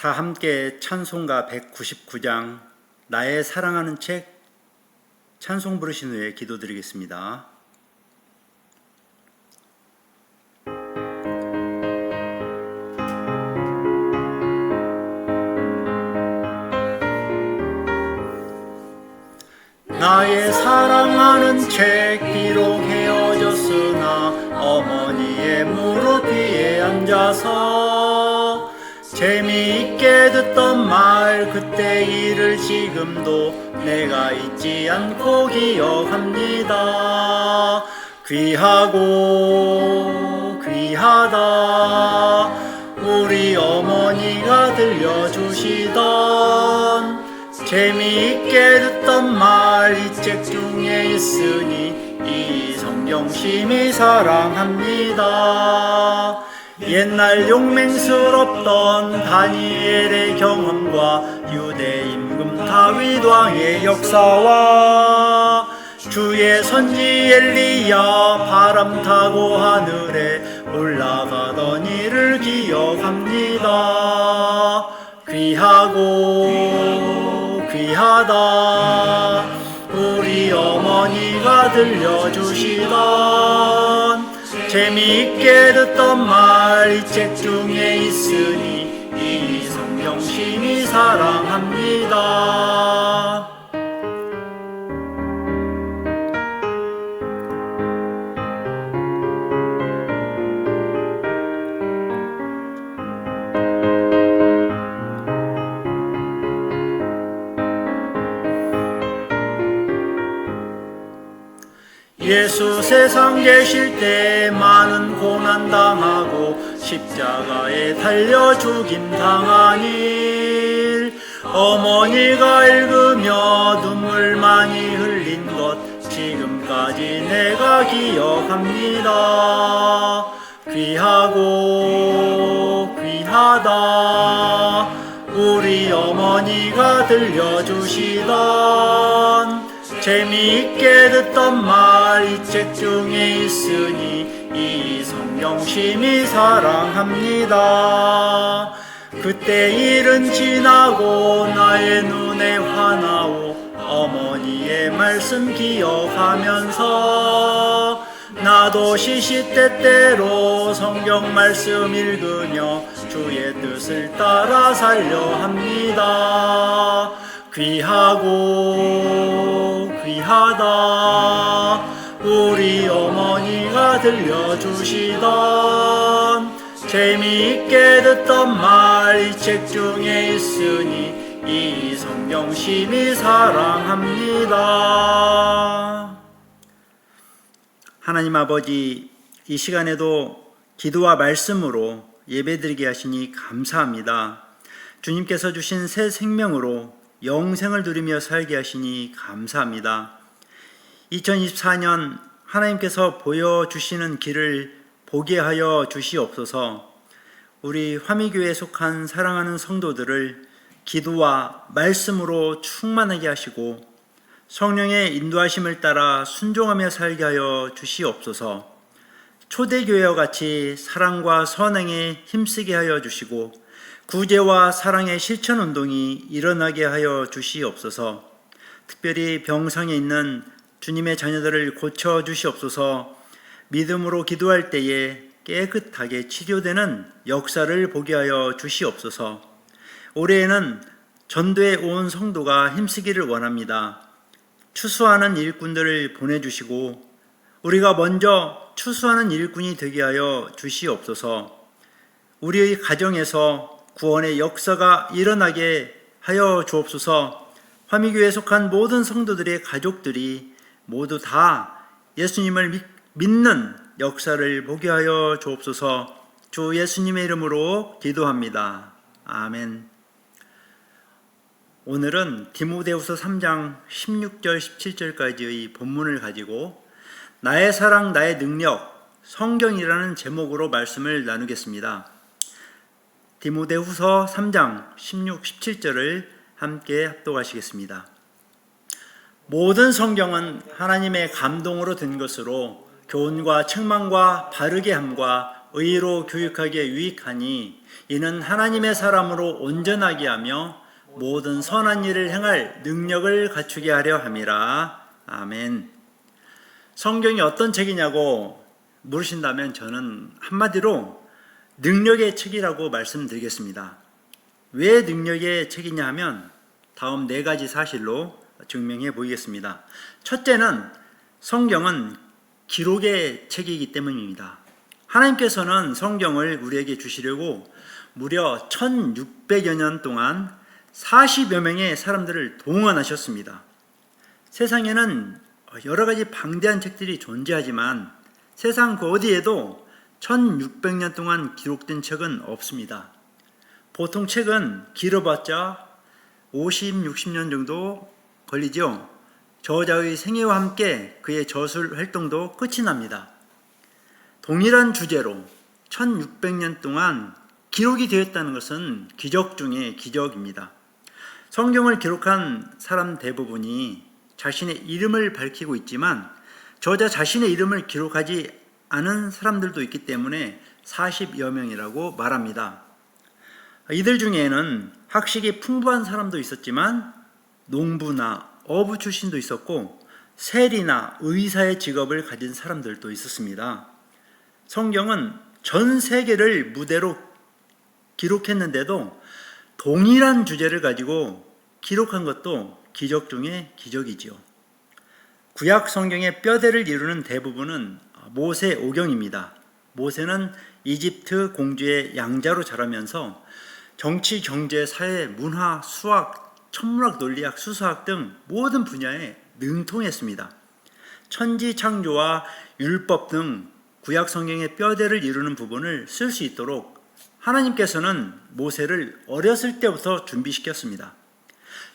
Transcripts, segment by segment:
다 함께 찬송가 199장 나의 사랑하는 책 찬송 부르신 후에 기도드리겠습니다. 나의 사랑하는 책 비록 헤어졌으나 어머니의 무릎 위에 앉아서 재미있게 듣던 말 그때 일을 지금도 내가 잊지 않고 기억합니다. 귀하고 귀하다 우리 어머니가 들려주시던 재미있게 듣던 말 이 책 중에 있으니 이 성경 심히 사랑합니다. 옛날 용맹스럽던 다니엘의 경험과 유대 임금 다윗 왕의 역사와 주의 선지 엘리야 바람 타고 하늘에 올라가던 일을 기억합니다. 귀하고 귀하다 우리 어머니가 들려주시던 재미있게 듣던 말 이 책 중에 있으니 이 성경 심히 사랑합니다. 예수 세상 계실 때 많은 고난 당하고 십자가에 달려 죽임 당한 일 어머니가 읽으며 눈물 많이 흘린 것 지금까지 내가 기억합니다. 귀하고 귀하다 우리 어머니가 들려주시던 재미있게 듣던 말 이 책 중에 있으니 이 성경 심히 사랑합니다. 그때 일은 지나고 나의 눈에 화나오 어머니의 말씀 기억하면서 나도 시시때때로 성경 말씀 읽으며 주의 뜻을 따라 살려 합니다. 귀하고 귀하다 우리 어머니가 들려주시던 재미있게 듣던 말 이 책 중에 있으니 이 성경 심히 사랑합니다. 하나님 아버지, 이 시간에도 기도와 말씀으로 예배드리게 하시니 감사합니다. 주님께서 주신 새 생명으로 영생을 누리며 살게 하시니 감사합니다. 2024년 하나님께서 보여주시는 길을 보게 하여 주시옵소서. 우리 화미교회에 속한 사랑하는 성도들을 기도와 말씀으로 충만하게 하시고 성령의 인도하심을 따라 순종하며 살게 하여 주시옵소서. 초대교회와 같이 사랑과 선행에 힘쓰게 하여 주시고 구제와 사랑의 실천운동이 일어나게 하여 주시옵소서. 특별히 병상에 있는 주님의 자녀들을 고쳐 주시옵소서. 믿음으로 기도할 때에 깨끗하게 치료되는 역사를 보게 하여 주시옵소서. 올해에는 전도에 온 성도가 힘쓰기를 원합니다. 추수하는 일꾼들을 보내주시고 우리가 먼저 추수하는 일꾼이 되게 하여 주시옵소서. 우리의 가정에서 구원의 역사가 일어나게 하여 주옵소서. 화미교회에 속한 모든 성도들의 가족들이 모두 다 예수님을 믿는 역사를 보게 하여 주옵소서. 주 예수님의 이름으로 기도합니다. 아멘. 오늘은 디모데후서 3장 16절 17절까지의 본문을 가지고 나의 사랑 나의 능력 성경이라는 제목으로 말씀을 나누겠습니다. 디모데후서 3장 16, 17절을 함께 합독하시겠습니다. 모든 성경은 하나님의 감동으로 된 것으로 교훈과 책망과 바르게 함과 의로 교육하기에 유익하니 이는 하나님의 사람으로 온전하게 하며 모든 선한 일을 행할 능력을 갖추게 하려 함이라. 아멘. 성경이 어떤 책이냐고 물으신다면 저는 한마디로 능력의 책이라고 말씀드리겠습니다. 왜 능력의 책이냐 하면 다음 4가지 사실로 증명해 보이겠습니다. 첫째는 성경은 기록의 책이기 때문입니다. 하나님께서는 성경을 우리에게 주시려고 무려 1600여 년 동안 40여 명의 사람들을 동원하셨습니다. 세상에는 여러 가지 방대한 책들이 존재하지만 세상 그 어디에도 1600년 동안 기록된 책은 없습니다. 보통 책은 길어봤자 50, 60년 정도 걸리죠. 저자의 생애와 함께 그의 저술 활동도 끝이 납니다. 동일한 주제로 1600년 동안 기록이 되었다는 것은 기적 중에 기적입니다. 성경을 기록한 사람 대부분이 자신의 이름을 밝히고 있지만 저자 자신의 이름을 기록하지 않은 사람들도 있기 때문에 40여 명이라고 말합니다. 이들 중에는 학식이 풍부한 사람도 있었지만 농부나 어부 출신도 있었고 세리나 의사의 직업을 가진 사람들도 있었습니다. 성경은 전 세계를 무대로 기록했는데도 동일한 주제를 가지고 기록한 것도 기적 중에 기적이지요. 구약 성경의 뼈대를 이루는 대부분은 모세 오경입니다. 모세는 이집트 공주의 양자로 자라면서 정치, 경제, 사회, 문화, 수학, 천문학, 논리학, 수사학 등 모든 분야에 능통했습니다. 천지 창조와 율법 등 구약 성경의 뼈대를 이루는 부분을 쓸 수 있도록 하나님께서는 모세를 어렸을 때부터 준비시켰습니다.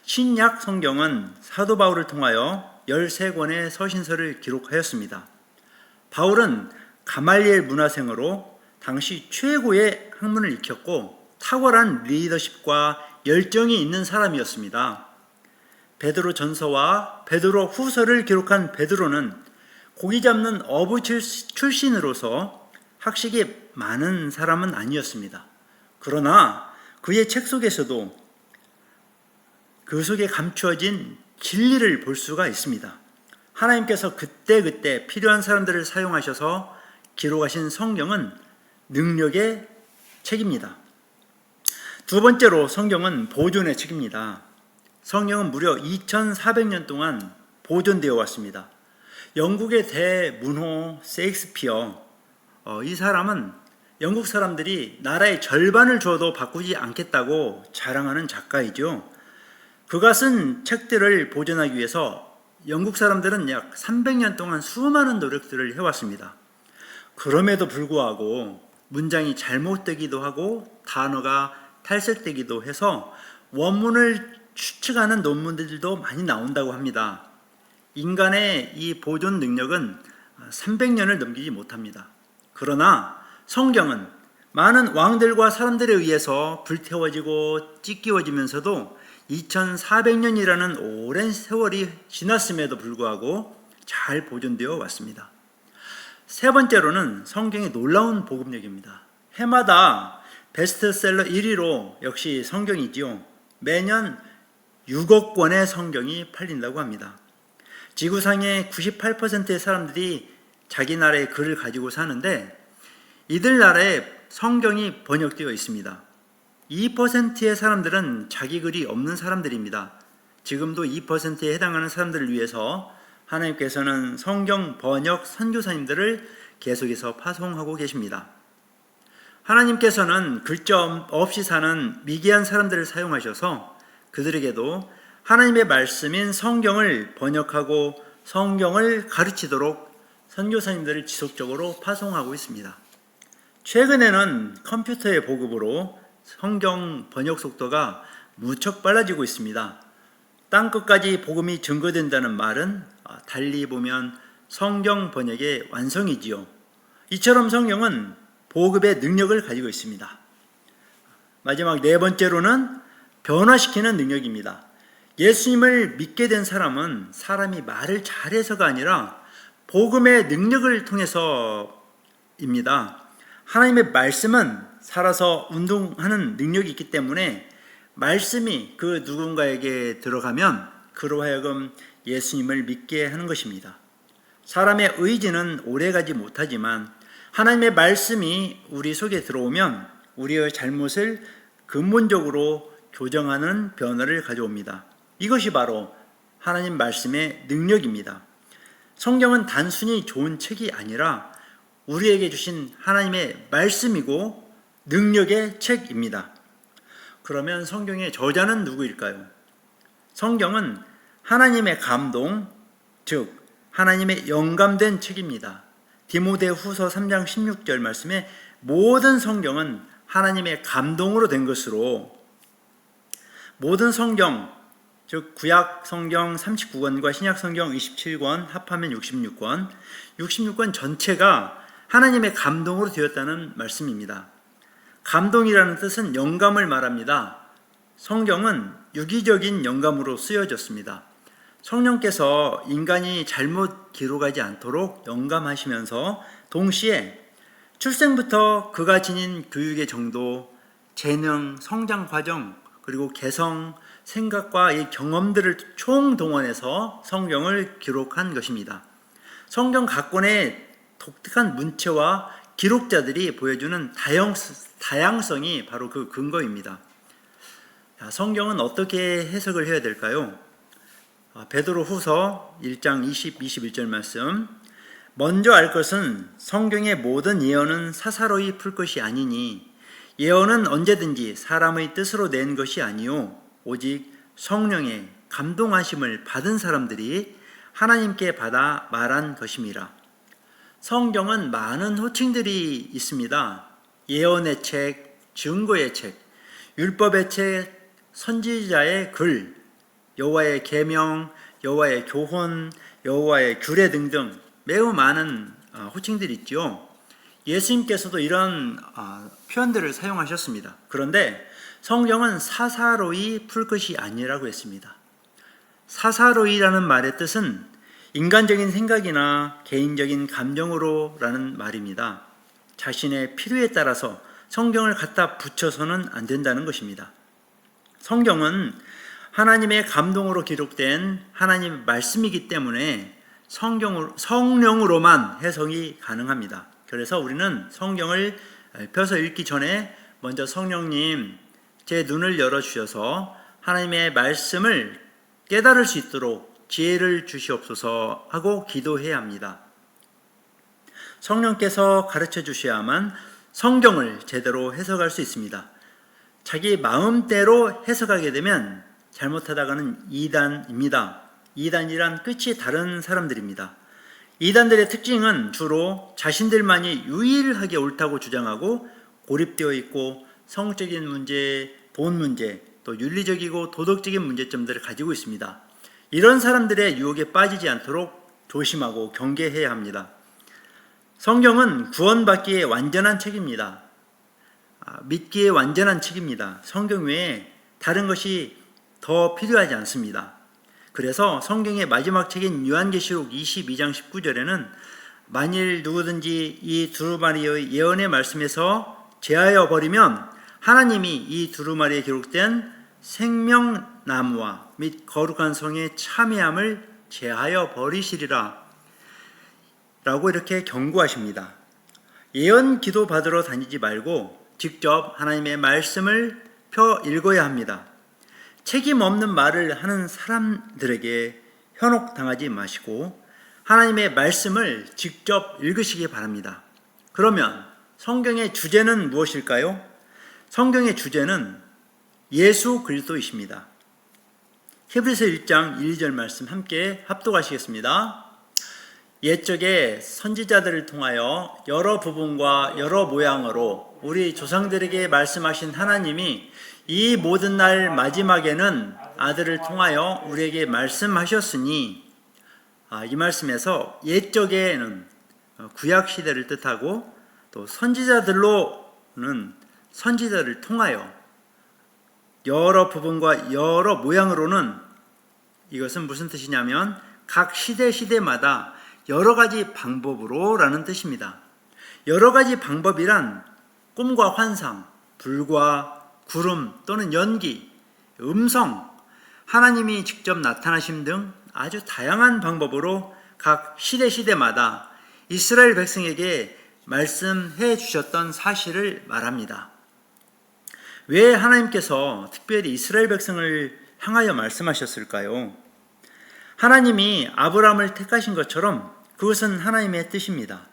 신약 성경은 사도 바울을 통하여 13권의 서신서를 기록하였습니다. 바울은 가말리엘 문화생으로 당시 최고의 학문을 익혔고 탁월한 리더십과 열정이 있는 사람이었습니다. 베드로 전서와 베드로 후서를 기록한 베드로는 고기 잡는 어부 출신으로서 학식이 많은 사람은 아니었습니다. 그러나 그의 책 속에서도 그 속에 감추어진 진리를 볼 수가 있습니다. 하나님께서 그때그때 필요한 사람들을 사용하셔서 기록하신 성경은 능력의 책입니다. 두 번째로 성경은 보존의 책입니다. 성경은 무려 2400년 동안 보존되어 왔습니다. 영국의 대문호 셰익스피어, 이 사람은 영국 사람들이 나라의 절반을 줘도 바꾸지 않겠다고 자랑하는 작가이죠. 그가 쓴 책들을 보존하기 위해서 영국 사람들은 약 300년 동안 수많은 노력들을 해왔습니다. 그럼에도 불구하고 문장이 잘못되기도 하고 단어가 탈색되기도 해서 원문을 추측하는 논문들도 많이 나온다고 합니다. 인간의 이 보존 능력은 300년을 넘기지 못합니다. 그러나 성경은 많은 왕들과 사람들에 의해서 불태워지고 찢기워지면서도 2400년이라는 오랜 세월이 지났음에도 불구하고 잘 보존되어 왔습니다. 세 번째로는 성경의 놀라운 복음력입니다. 해마다 베스트셀러 1위로 역시 성경이지요. 매년 6억 권의 성경이 팔린다고 합니다. 지구상의 98%의 사람들이 자기 나라의 글을 가지고 사는데 이들 나라에 성경이 번역되어 있습니다. 2%의 사람들은 자기 글이 없는 사람들입니다. 지금도 2%에 해당하는 사람들을 위해서 하나님께서는 성경 번역 선교사님들을 계속해서 파송하고 계십니다. 하나님께서는 글자 없이 사는 미개한 사람들을 사용하셔서 그들에게도 하나님의 말씀인 성경을 번역하고 성경을 가르치도록 선교사님들을 지속적으로 파송하고 있습니다. 최근에는 컴퓨터의 보급으로 성경 번역 속도가 무척 빨라지고 있습니다. 땅끝까지 복음이 증거된다는 말은 달리 보면 성경 번역의 완성이지요. 이처럼 성경은 보급의 능력을 가지고 있습니다. 마지막 네 번째로는 변화시키는 능력입니다. 예수님을 믿게 된 사람은 사람이 말을 잘해서가 아니라 복음의 능력을 통해서입니다. 하나님의 말씀은 살아서 운동하는 능력이 있기 때문에 말씀이 그 누군가에게 들어가면 그로 하여금 예수님을 믿게 하는 것입니다. 사람의 의지는 오래가지 못하지만 하나님의 말씀이 우리 속에 들어오면 우리의 잘못을 근본적으로 교정하는 변화를 가져옵니다. 이것이 바로 하나님 말씀의 능력입니다. 성경은 단순히 좋은 책이 아니라 우리에게 주신 하나님의 말씀이고 능력의 책입니다. 그러면 성경의 저자는 누구일까요? 성경은 하나님의 감동, 즉 하나님의 영감된 책입니다. 디모데후서 3장 16절 말씀에 모든 성경은 하나님의 감동으로 된 것으로 모든 성경, 즉 구약 성경 39권과 신약 성경 27권 합하면 66권, 66권 전체가 하나님의 감동으로 되었다는 말씀입니다. 감동이라는 뜻은 영감을 말합니다. 성경은 유기적인 영감으로 쓰여졌습니다. 성령께서 인간이 잘못 기록하지 않도록 영감하시면서 동시에 출생부터 그가 지닌 교육의 정도, 재능, 성장 과정, 그리고 개성, 생각과 이 경험들을 총동원해서 성경을 기록한 것입니다. 성경 각 권의 독특한 문체와 기록자들이 보여주는 다양성이 바로 그 근거입니다. 성경은 어떻게 해석을 해야 될까요? 베드로 후서 1장 20, 21절 말씀, 먼저 알 것은 성경의 모든 예언은 사사로이 풀 것이 아니니 예언은 언제든지 사람의 뜻으로 낸 것이 아니요 오직 성령의 감동하심을 받은 사람들이 하나님께 받아 말한 것임이라. 성경은 많은 호칭들이 있습니다. 예언의 책, 증거의 책, 율법의 책, 선지자의 글, 여호와의 계명, 여호와의 교훈, 여호와의 규례 등등 매우 많은 호칭들이 있죠. 예수님께서도 이런 표현들을 사용하셨습니다. 그런데 성경은 사사로이 풀 것이 아니라고 했습니다. 사사로이라는 말의 뜻은 인간적인 생각이나 개인적인 감정으로라는 말입니다. 자신의 필요에 따라서 성경을 갖다 붙여서는 안 된다는 것입니다. 성경은 하나님의 감동으로 기록된 하나님의 말씀이기 때문에 성령으로만 해석이 가능합니다. 그래서 우리는 성경을 펴서 읽기 전에 먼저 성령님 제 눈을 열어주셔서 하나님의 말씀을 깨달을 수 있도록 지혜를 주시옵소서 하고 기도해야 합니다. 성령께서 가르쳐 주셔야만 성경을 제대로 해석할 수 있습니다. 자기 마음대로 해석하게 되면 잘못하다가는 이단입니다. 이단이란 끝이 다른 사람들입니다. 이단들의 특징은 주로 자신들만이 유일하게 옳다고 주장하고 고립되어 있고 성적인 문제, 돈 문제, 또 윤리적이고 도덕적인 문제점들을 가지고 있습니다. 이런 사람들의 유혹에 빠지지 않도록 조심하고 경계해야 합니다. 성경은 구원받기에 완전한 책입니다. 믿기에 완전한 책입니다. 성경 외에 다른 것이 더 필요하지 않습니다. 그래서 성경의 마지막 책인 요한계시록 22장 19절에는 만일 누구든지 이 두루마리의 예언의 말씀에서 제하여 버리면 하나님이 이 두루마리에 기록된 생명나무와 및 거룩한 성의 참회함을 제하여 버리시리라 라고 이렇게 경고하십니다. 예언 기도 받으러 다니지 말고 직접 하나님의 말씀을 펴 읽어야 합니다. 책임 없는 말을 하는 사람들에게 현혹당하지 마시고 하나님의 말씀을 직접 읽으시기 바랍니다. 그러면 성경의 주제는 무엇일까요? 성경의 주제는 예수 그리스도이십니다. 히브리서 1장 1, 2절 말씀 함께 합독하시겠습니다. 옛적에 선지자들을 통하여 여러 부분과 여러 모양으로 우리 조상들에게 말씀하신 하나님이 이 모든 날 마지막에는 아들을 통하여 우리에게 말씀하셨으니, 이 말씀에서 옛적에는 구약 시대를 뜻하고 또 선지자들로는 선지자를 통하여 여러 부분과 여러 모양으로는 이것은 무슨 뜻이냐면 각 시대마다 여러 가지 방법으로 라는 뜻입니다. 여러 가지 방법이란 꿈과 환상, 불과 구름 또는 연기, 음성, 하나님이 직접 나타나심 등 아주 다양한 방법으로 각 시대마다 이스라엘 백성에게 말씀해 주셨던 사실을 말합니다. 왜 하나님께서 특별히 이스라엘 백성을 향하여 말씀하셨을까요? 하나님이 아브라함을 택하신 것처럼 그것은 하나님의 뜻입니다.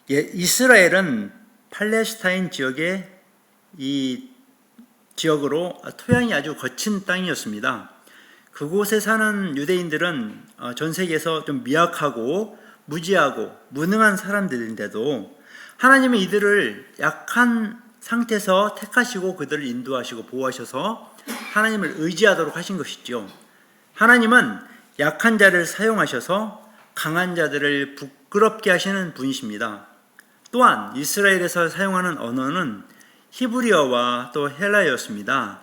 이스라엘은 팔레스타인 지역의 이 지역으로 토양이 아주 거친 땅이었습니다. 그곳에 사는 유대인들은 전 세계에서 좀 미약하고 무지하고 무능한 사람들인데도 하나님은 이들을 약한 상태에서 택하시고 그들을 인도하시고 보호하셔서 하나님을 의지하도록 하신 것이죠. 하나님은 약한 자를 사용하셔서 강한 자들을 부끄럽게 하시는 분이십니다. 또한 이스라엘에서 사용하는 언어는 히브리어와 또 헬라어였습니다.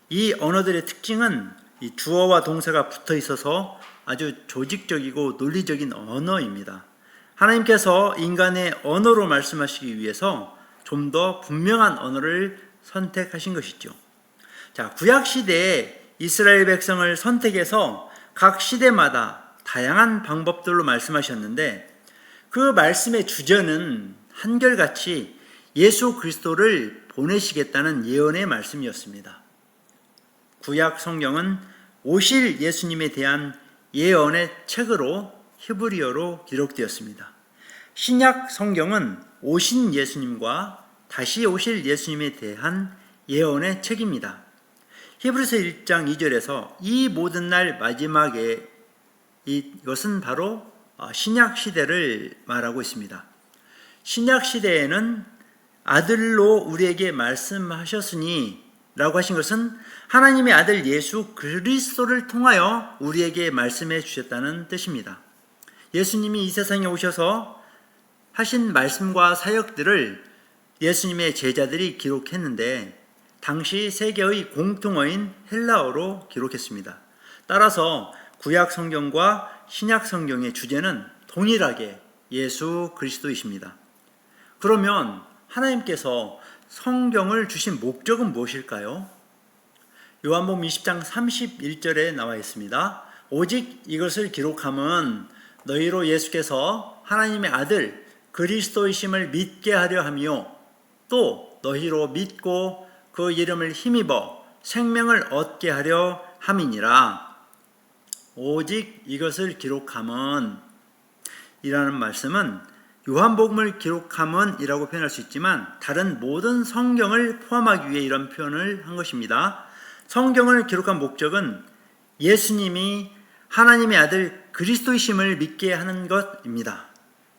이 언어들의 특징은 이 주어와 동사가 붙어 있어서 아주 조직적이고 논리적인 언어입니다. 하나님께서 인간의 언어로 말씀하시기 위해서 좀 더 분명한 언어를 선택하신 것이죠. 자, 구약 시대에 이스라엘 백성을 선택해서 각 시대마다 다양한 방법들로 말씀하셨는데 그 말씀의 주제는 한결같이 예수 그리스도를 보내시겠다는 예언의 말씀이었습니다. 구약 성경은 오실 예수님에 대한 예언의 책으로 히브리어로 기록되었습니다. 신약 성경은 오신 예수님과 다시 오실 예수님에 대한 예언의 책입니다. 히브리서 1장 2절에서 이 모든 날 마지막에 이것은 바로 신약 시대를 말하고 있습니다. 신약 시대에는 아들로 우리에게 말씀하셨으니 라고 하신 것은 하나님의 아들 예수 그리스도를 통하여 우리에게 말씀해 주셨다는 뜻입니다. 예수님이 이 세상에 오셔서 하신 말씀과 사역들을 예수님의 제자들이 기록했는데 당시 세계의 공통어인 헬라어로 기록했습니다. 따라서 구약 성경과 신약 성경의 주제는 동일하게 예수 그리스도이십니다. 그러면 하나님께서 성경을 주신 목적은 무엇일까요? 요한복음 20장 31절에 나와 있습니다. 오직 이것을 기록함은 너희로 예수께서 하나님의 아들 그리스도이심을 믿게 하려 하며 또 너희로 믿고 그 이름을 힘입어 생명을 얻게 하려 함이니라. 오직 이것을 기록함은 이라는 말씀은 요한복음을 기록함은 이라고 표현할 수 있지만 다른 모든 성경을 포함하기 위해 이런 표현을 한 것입니다. 성경을 기록한 목적은 예수님이 하나님의 아들 그리스도이심을 믿게 하는 것입니다.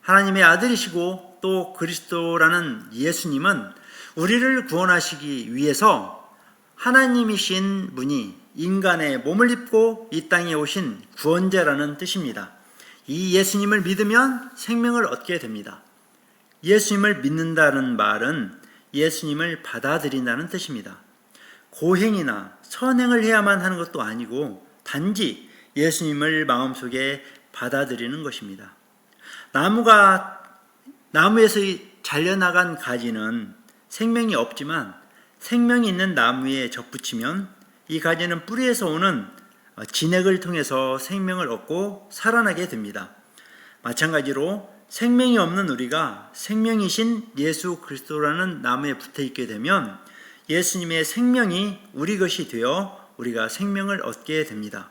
하나님의 아들이시고 또 그리스도라는 예수님은 우리를 구원하시기 위해서 하나님이신 분이 인간의 몸을 입고 이 땅에 오신 구원자라는 뜻입니다. 이 예수님을 믿으면 생명을 얻게 됩니다. 예수님을 믿는다는 말은 예수님을 받아들인다는 뜻입니다. 고행이나 선행을 해야만 하는 것도 아니고 단지 예수님을 마음속에 받아들이는 것입니다. 나무에서 잘려나간 가지는 생명이 없지만 생명이 있는 나무에 접붙이면 이 가지는 뿌리에서 오는 진액을 통해서 생명을 얻고 살아나게 됩니다. 마찬가지로 생명이 없는 우리가 생명이신 예수 그리스도라는 나무에 붙어 있게 되면 예수님의 생명이 우리 것이 되어 우리가 생명을 얻게 됩니다.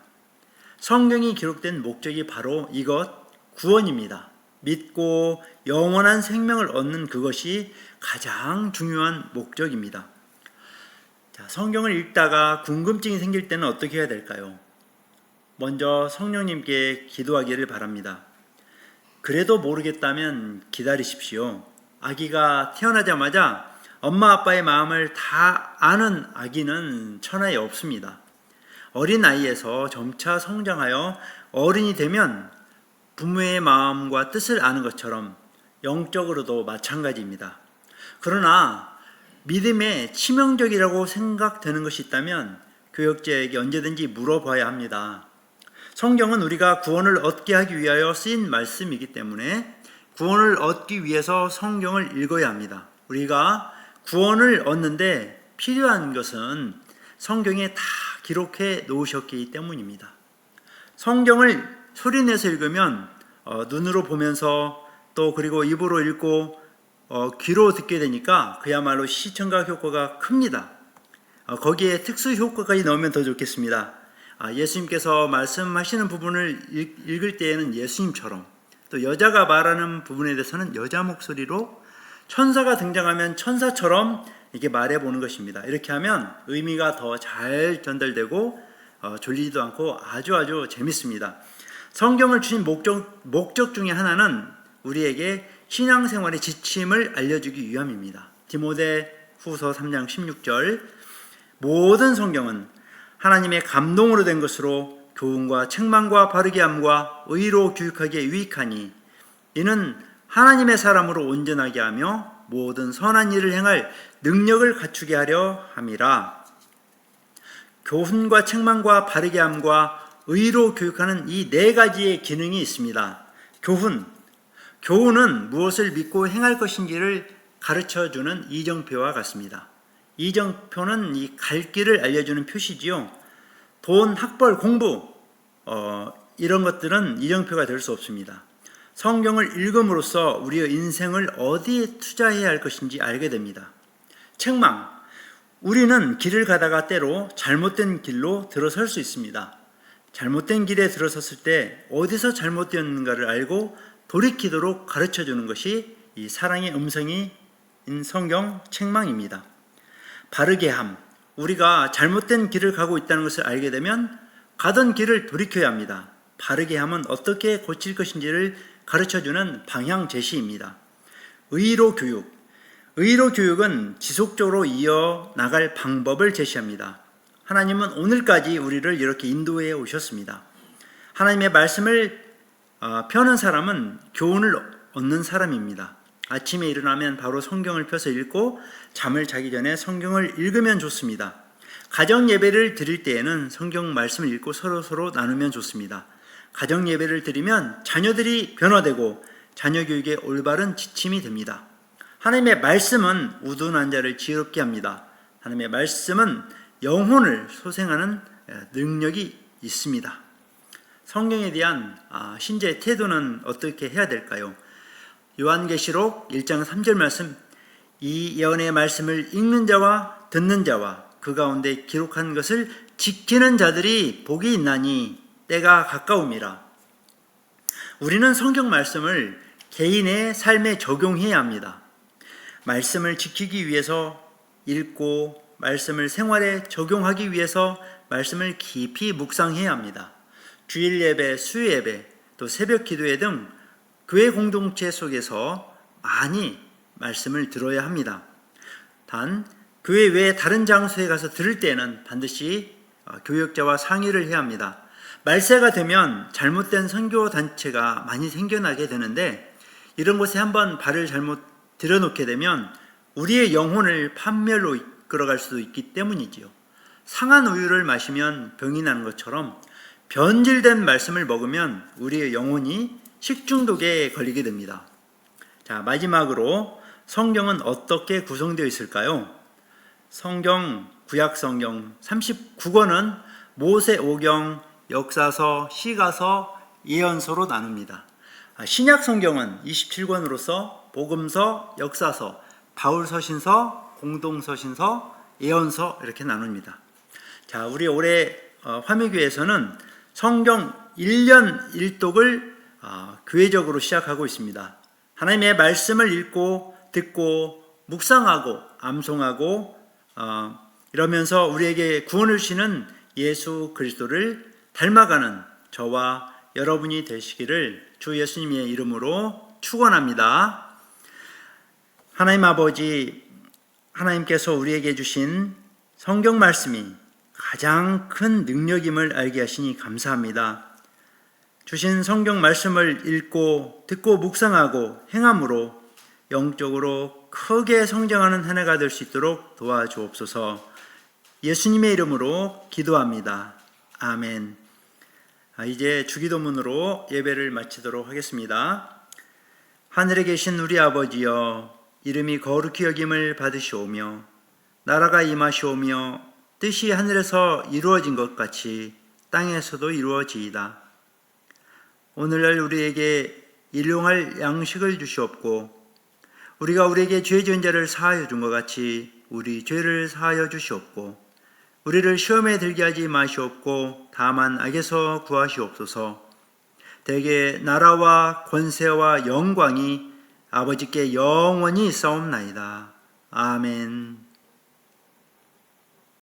성경이 기록된 목적이 바로 이것, 구원입니다. 믿고 영원한 생명을 얻는 그것이 가장 중요한 목적입니다. 자, 성경을 읽다가 궁금증이 생길 때는 어떻게 해야 될까요? 먼저 성령님께 기도하기를 바랍니다. 그래도 모르겠다면 기다리십시오. 아기가 태어나자마자 엄마 아빠의 마음을 다 아는 아기는 천하에 없습니다. 어린 나이에서 점차 성장하여 어른이 되면 부모의 마음과 뜻을 아는 것처럼 영적으로도 마찬가지입니다. 그러나 믿음에 치명적이라고 생각되는 것이 있다면 교역자에게 언제든지 물어봐야 합니다. 성경은 우리가 구원을 얻게 하기 위하여 쓰인 말씀이기 때문에 구원을 얻기 위해서 성경을 읽어야 합니다. 우리가 구원을 얻는데 필요한 것은 성경에 다 기록해 놓으셨기 때문입니다. 성경을 소리내서 읽으면 눈으로 보면서 또 그리고 입으로 읽고 귀로 듣게 되니까 그야말로 시청각 효과가 큽니다. 거기에 특수 효과까지 넣으면 더 좋겠습니다. 예수님께서 말씀하시는 부분을 읽을 때에는 예수님처럼, 또 여자가 말하는 부분에 대해서는 여자 목소리로, 천사가 등장하면 천사처럼 이렇게 말해보는 것입니다. 이렇게 하면 의미가 더 잘 전달되고 졸리지도 않고 아주 재밌습니다. 성경을 주신 목적 중에 하나는 우리에게 신앙생활의 지침을 알려주기 위함입니다. 디모데후서 3장 16절, 모든 성경은 하나님의 감동으로 된 것으로 교훈과 책망과 바르게 함과 의로 교육하기에 유익하니 이는 하나님의 사람으로 온전하게 하며 모든 선한 일을 행할 능력을 갖추게 하려 함이라. 교훈과 책망과 바르게 함과 의로 교육하는 이 네 가지의 기능이 있습니다. 교훈은 무엇을 믿고 행할 것인지를 가르쳐주는 이정표와 같습니다. 이정표는 이 갈 길을 알려주는 표시지요. 돈, 학벌, 공부 이런 것들은 이정표가 될 수 없습니다. 성경을 읽음으로써 우리의 인생을 어디에 투자해야 할 것인지 알게 됩니다. 책망, 우리는 길을 가다가 때로 잘못된 길로 들어설 수 있습니다. 잘못된 길에 들어섰을 때 어디서 잘못되었는가를 알고 돌이키도록 가르쳐주는 것이 이 사랑의 음성인 성경 책망입니다. 바르게 함, 우리가 잘못된 길을 가고 있다는 것을 알게 되면 가던 길을 돌이켜야 합니다. 바르게 함은 어떻게 고칠 것인지를 가르쳐주는 방향 제시입니다. 의로 교육은 지속적으로 이어나갈 방법을 제시합니다. 하나님은 오늘까지 우리를 이렇게 인도해 오셨습니다. 하나님의 말씀을 펴는 사람은 교훈을 얻는 사람입니다. 아침에 일어나면 바로 성경을 펴서 읽고 잠을 자기 전에 성경을 읽으면 좋습니다. 가정 예배를 드릴 때에는 성경 말씀을 읽고 서로 나누면 좋습니다. 가정 예배를 드리면 자녀들이 변화되고 자녀 교육에 올바른 지침이 됩니다. 하나님의 말씀은 우둔한 자를 지혜롭게 합니다. 하나님의 말씀은 영혼을 소생하는 능력이 있습니다. 성경에 대한 신자의 태도는 어떻게 해야 될까요? 요한계시록 1장 3절 말씀, 이 예언의 말씀을 읽는 자와 듣는 자와 그 가운데 기록한 것을 지키는 자들이 복이 있나니 때가 가까움이라. 우리는 성경 말씀을 개인의 삶에 적용해야 합니다. 말씀을 지키기 위해서 읽고 말씀을 생활에 적용하기 위해서 말씀을 깊이 묵상해야 합니다. 주일 예배, 수요 예배, 또 새벽 기도회 등 교회 공동체 속에서 많이 말씀을 들어야 합니다. 단 교회 외에 다른 장소에 가서 들을 때는 반드시 교역자와 상의를 해야 합니다. 말세가 되면 잘못된 선교 단체가 많이 생겨나게 되는데 이런 곳에 한번 발을 잘못 들여놓게 되면 우리의 영혼을 판멸로 이끌어갈 수도 있기 때문이지요. 상한 우유를 마시면 병이 나는 것처럼 변질된 말씀을 먹으면 우리의 영혼이 식중독에 걸리게 됩니다. 자, 마지막으로 성경은 어떻게 구성되어 있을까요? 구약 성경 39권은 모세오경, 역사서, 시가서, 예언서로 나눕니다. 신약 성경은 27권으로서 복음서, 역사서, 바울서신서, 공동서신서, 예언서 이렇게 나눕니다. 자, 우리 올해 화미교회에서는 성경 1년 1독을 교회적으로 시작하고 있습니다. 하나님의 말씀을 읽고 듣고 묵상하고 암송하고 이러면서 우리에게 구원을 주시는 예수 그리스도를 닮아가는 저와 여러분이 되시기를 주 예수님의 이름으로 축원합니다. 하나님 아버지, 하나님께서 우리에게 주신 성경 말씀이 가장 큰 능력임을 알게 하시니 감사합니다. 주신 성경 말씀을 읽고 듣고 묵상하고 행함으로 영적으로 크게 성장하는 한 해가 될 수 있도록 도와주옵소서. 예수님의 이름으로 기도합니다. 아멘. 이제 주기도문으로 예배를 마치도록 하겠습니다. 하늘에 계신 우리 아버지여, 이름이 거룩히 여김을 받으시오며 나라가 임하시오며 뜻이 하늘에서 이루어진 것 같이 땅에서도 이루어지이다. 오늘날 우리에게 일용할 양식을 주시옵고 우리가 우리에게 죄 지은 자를 사하여 준 것 같이 우리 죄를 사하여 주시옵고 우리를 시험에 들게 하지 마시옵고 다만 악에서 구하시옵소서. 대개 나라와 권세와 영광이 아버지께 영원히 있사옵나이다. 아멘.